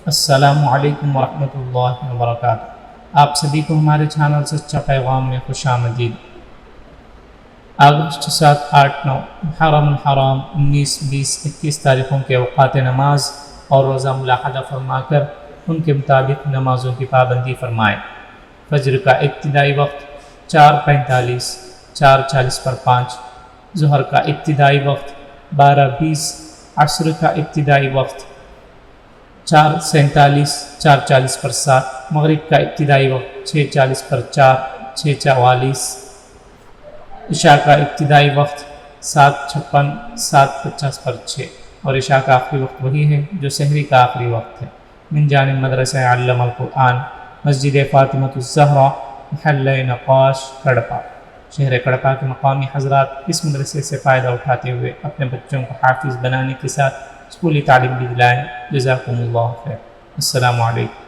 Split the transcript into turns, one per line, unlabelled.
السلام علیکم ورحمۃ اللہ وبرکاتہ۔ آپ سبھی کو ہمارے چینل سچا پیغام میں خوش آمدید۔ اگست 7، 8، 9 محرم الحرام 19، 20، 21 تاریخوں کے اوقات نماز اور روزہ ملاحظہ فرما کر ان کے مطابق نمازوں کی پابندی فرمائیں۔ فجر کا ابتدائی وقت 4:45، 4:40 پر 5، ظہر کا ابتدائی وقت 12:20، عصر کا ابتدائی وقت 4:47، 4:40 پر 7، مغرب کا ابتدائی وقت 6:40 پر 4، 6:44، عشاء کا ابتدائی وقت 7:56، 7:50 پر 6، اور عشاء کا آخری وقت وہی ہے جو سحری کا آخری وقت ہے۔ من جانب مدرسہ علم القرآن، مسجد فاطمۃ الزہرا، محلہ نقاش، کڑپا۔ شہر کڑپا کے مقامی حضرات اس مدرسے سے فائدہ اٹھاتے ہوئے اپنے بچوں کو حافظ بنانے کے ساتھ اسکولی تعلیم بھی دلائیں۔ جزاکم اللہ خیر۔ السلام علیکم۔